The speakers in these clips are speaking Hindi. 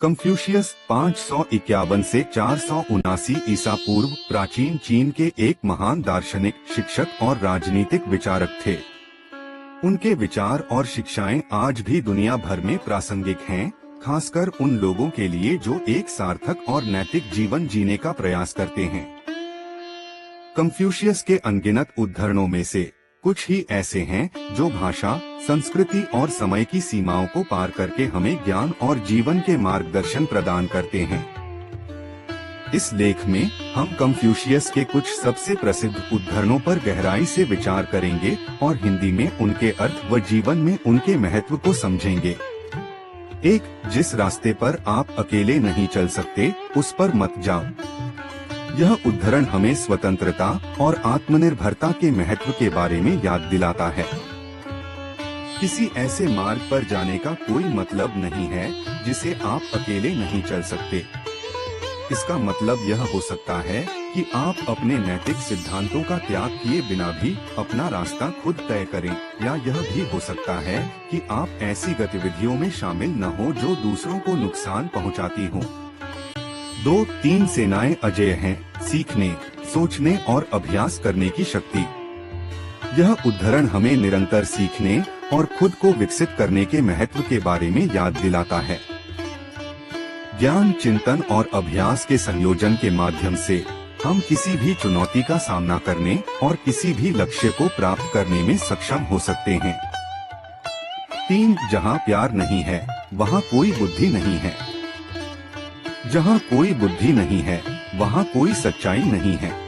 कंफ्यूशियस 551 से 479 ईसा पूर्व प्राचीन चीन के एक महान दार्शनिक, शिक्षक और राजनीतिक विचारक थे। उनके विचार और शिक्षाएं आज भी दुनिया भर में प्रासंगिक हैं, खासकर उन लोगों के लिए जो एक सार्थक और नैतिक जीवन जीने का प्रयास करते हैं। कंफ्यूशियस के अनगिनत उद्धरणों में से कुछ ही ऐसे हैं जो भाषा, संस्कृति और समय की सीमाओं को पार करके हमें ज्ञान और जीवन के मार्गदर्शन प्रदान करते हैं। इस लेख में हम कंफ्यूशियस के कुछ सबसे प्रसिद्ध उद्धरणों पर गहराई से विचार करेंगे और हिंदी में उनके अर्थ व जीवन में उनके महत्व को समझेंगे। 1. जिस रास्ते पर आप अकेले नहीं चल सकते, उस पर मत जाओ। यह उद्धरण हमें स्वतंत्रता और आत्मनिर्भरता के महत्व के बारे में याद दिलाता है। किसी ऐसे मार्ग पर जाने का कोई मतलब नहीं है जिसे आप अकेले नहीं चल सकते। इसका मतलब यह हो सकता है कि आप अपने नैतिक सिद्धांतों का त्याग किए बिना भी अपना रास्ता खुद तय करें, या यह भी हो सकता है कि आप ऐसी गतिविधियों में शामिल न हो जो दूसरों को नुकसान पहुंचाती हों। 2-3 सेनाएं अजेय हैं: सीखने, सोचने और अभ्यास करने की शक्ति। यह उद्धरण हमें निरंतर सीखने और खुद को विकसित करने के महत्व के बारे में याद दिलाता है। ज्ञान, चिंतन और अभ्यास के संयोजन के माध्यम से हम किसी भी चुनौती का सामना करने और किसी भी लक्ष्य को प्राप्त करने में सक्षम हो सकते हैं। 3. जहाँ प्यार नहीं है, वहाँ कोई बुद्धि नहीं है। जहाँ कोई बुद्धि नहीं है, वहाँ कोई सच्चाई नहीं है।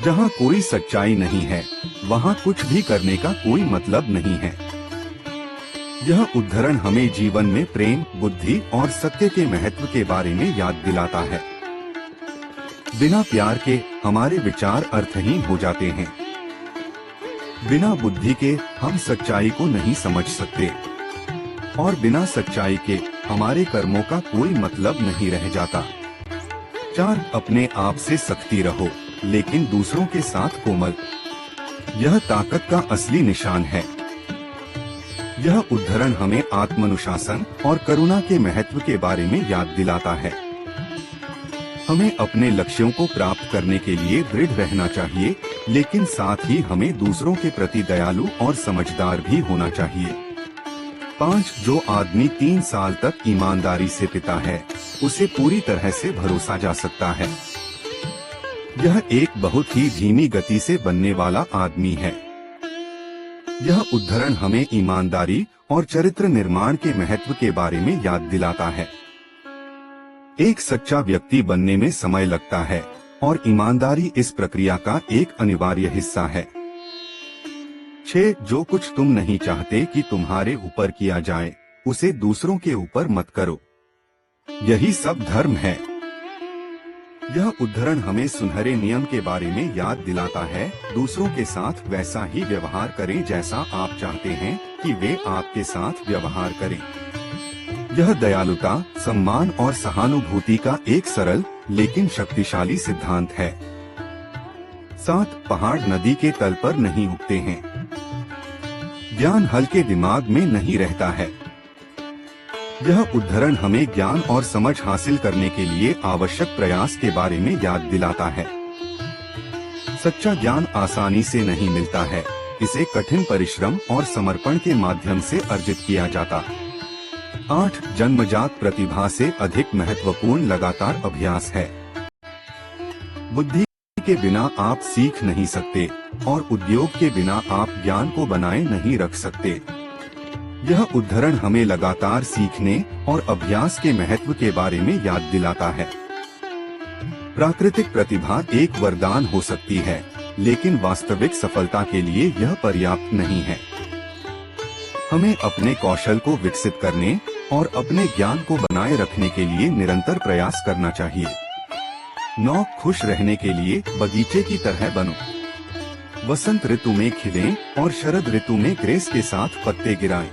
जहाँ कोई सच्चाई नहीं है, वहाँ कुछ भी करने का कोई मतलब नहीं है। यह उद्धरण हमें जीवन में प्रेम, बुद्धि और सत्य के महत्व के बारे में याद दिलाता है। बिना प्यार के हमारे विचार अर्थहीन हो जाते हैं। बिना बुद्धि के हम सच्चाई को नहीं समझ सकते, और बिना सच्चाई के हमारे कर्मों का कोई मतलब नहीं रह जाता। 4. अपने आप से सख्ती रहो, लेकिन दूसरों के साथ कोमल। यह ताकत का असली निशान है। यह उद्धरण हमें आत्मानुशासन और करुणा के महत्व के बारे में याद दिलाता है। हमें अपने लक्ष्यों को प्राप्त करने के लिए दृढ़ रहना चाहिए, लेकिन साथ ही हमें दूसरों के प्रति दयालु और समझदार भी होना चाहिए। 5. जो आदमी 3 साल तक ईमानदारी से पिता है, उसे पूरी तरह से भरोसा जा सकता है। यह एक बहुत ही धीमी गति से बनने वाला आदमी है। यह उद्धरण हमें ईमानदारी और चरित्र निर्माण के महत्व के बारे में याद दिलाता है। एक सच्चा व्यक्ति बनने में समय लगता है, और ईमानदारी इस प्रक्रिया का एक अनिवार्य हिस्सा है। 6. जो कुछ तुम नहीं चाहते कि तुम्हारे ऊपर किया जाए, उसे दूसरों के ऊपर मत करो। यही सब धर्म है। यह उद्धरण हमें सुनहरे नियम के बारे में याद दिलाता है। दूसरों के साथ वैसा ही व्यवहार करें जैसा आप चाहते हैं कि वे आपके साथ व्यवहार करें। यह दयालुता, सम्मान और सहानुभूति का एक सरल लेकिन शक्तिशाली सिद्धांत है। 7. पहाड़ नदी के तल पर नहीं उगते हैं। ज्ञान हल्के दिमाग में नहीं रहता है। यह उद्धरण हमें ज्ञान और समझ हासिल करने के लिए आवश्यक प्रयास के बारे में याद दिलाता है। सच्चा ज्ञान आसानी से नहीं मिलता है, इसे कठिन परिश्रम और समर्पण के माध्यम से अर्जित किया जाता। 8. जन्मजात प्रतिभा से अधिक महत्वपूर्ण लगातार अभ्यास है। बुद्धि के बिना आप सीख नहीं सकते, और उद्योग के बिना आप ज्ञान को बनाए नहीं रख सकते। यह उद्धरण हमें लगातार सीखने और अभ्यास के महत्व के बारे में याद दिलाता है। प्राकृतिक प्रतिभा एक वरदान हो सकती है, लेकिन वास्तविक सफलता के लिए यह पर्याप्त नहीं है। हमें अपने कौशल को विकसित करने और अपने ज्ञान को बनाए रखने के लिए निरंतर प्रयास करना चाहिए। 9. खुश रहने के लिए बगीचे की तरह बनो। वसंत ऋतु में खिलें और शरद ऋतु में ग्रेस के साथ पत्ते गिराएं।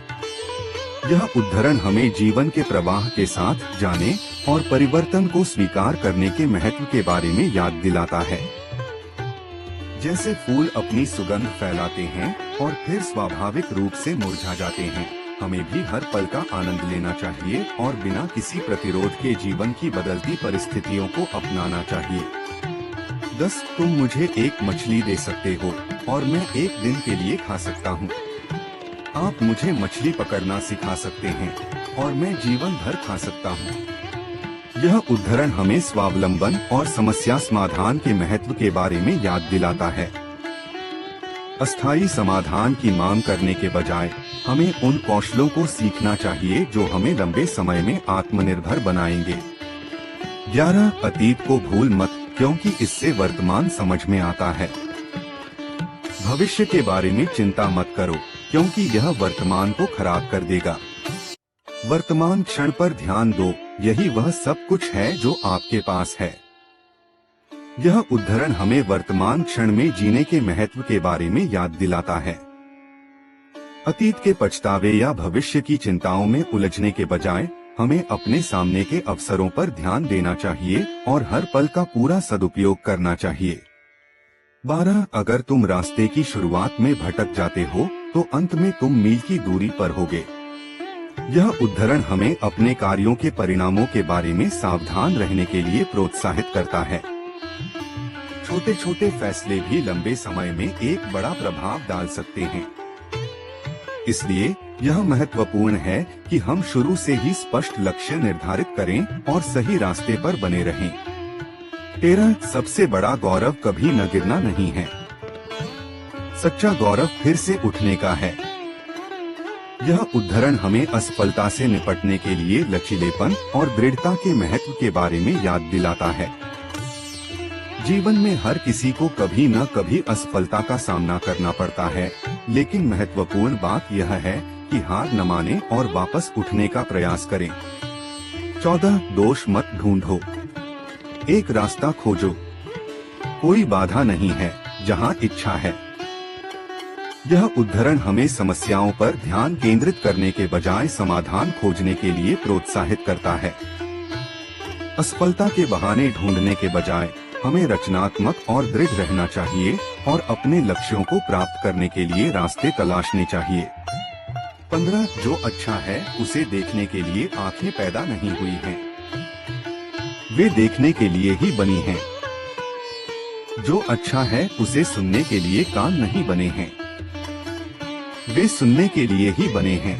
यह उद्धरण हमें जीवन के प्रवाह के साथ जाने और परिवर्तन को स्वीकार करने के महत्व के बारे में याद दिलाता है। जैसे फूल अपनी सुगंध फैलाते हैं और फिर स्वाभाविक रूप से मुरझा जाते हैं, हमें भी हर पल का आनंद लेना चाहिए और बिना किसी प्रतिरोध के जीवन की बदलती परिस्थितियों को अपनाना चाहिए। 10 तुम मुझे एक मछली दे सकते हो और मैं एक दिन के लिए खा सकता हूँ। आप मुझे मछली पकड़ना सिखा सकते हैं और मैं जीवन भर खा सकता हूँ। यह उद्धरण हमें स्वावलंबन और समस्या समाधान के महत्व के बारे में याद दिलाता है। अस्थायी समाधान की मांग करने के बजाय हमें उन कौशलों को सीखना चाहिए जो हमें लंबे समय में आत्मनिर्भर बनाएंगे। 11 अतीत को भूल मत, क्योंकि इससे वर्तमान समझ में आता है। भविष्य के बारे में चिंता मत करो, क्योंकि यह वर्तमान को खराब कर देगा। वर्तमान क्षण पर ध्यान दो, यही वह सब कुछ है जो आपके पास है। यह उद्धरण हमें वर्तमान क्षण में जीने के महत्व के बारे में याद दिलाता है। अतीत के पछतावे या भविष्य की चिंताओं में उलझने के बजाय हमें अपने सामने के अवसरों पर ध्यान देना चाहिए और हर पल का पूरा सदुपयोग करना चाहिए। 12 अगर तुम रास्ते की शुरुआत में भटक जाते हो तो अंत में तुम मील की दूरी पर होगे। यह उद्धरण हमें अपने कार्यों के परिणामों के बारे में सावधान रहने के लिए प्रोत्साहित करता है। छोटे छोटे फैसले भी लंबे समय में एक बड़ा प्रभाव डाल सकते हैं। इसलिए यह महत्वपूर्ण है कि हम शुरू से ही स्पष्ट लक्ष्य निर्धारित करें और सही रास्ते पर बने रहें। 13 सबसे बड़ा गौरव कभी न गिरना नहीं है। सच्चा गौरव फिर से उठने का है। यह उद्धरण हमें असफलता से निपटने के लिए लचीलेपन और दृढ़ता के महत्व के बारे में याद दिलाता है। जीवन में हर किसी को कभी न कभी असफलता का सामना करना पड़ता है, लेकिन महत्वपूर्ण बात यह है कि हार न माने और वापस उठने का प्रयास करें। 14 दोष मत ढूंढो, एक रास्ता खोजो। कोई बाधा नहीं है जहां इच्छा है। यह उद्धरण हमें समस्याओं पर ध्यान केंद्रित करने के बजाय समाधान खोजने के लिए प्रोत्साहित करता है। असफलता के बहाने ढूंढने के बजाय हमें रचनात्मक और दृढ़ रहना चाहिए और अपने लक्ष्यों को प्राप्त करने के लिए रास्ते तलाशने चाहिए। 15 जो अच्छा है उसे देखने के लिए आंखें पैदा नहीं हुई हैं, वे देखने के लिए ही बनी हैं। जो अच्छा है उसे सुनने के लिए कान नहीं बने हैं, वे सुनने के लिए ही बने हैं।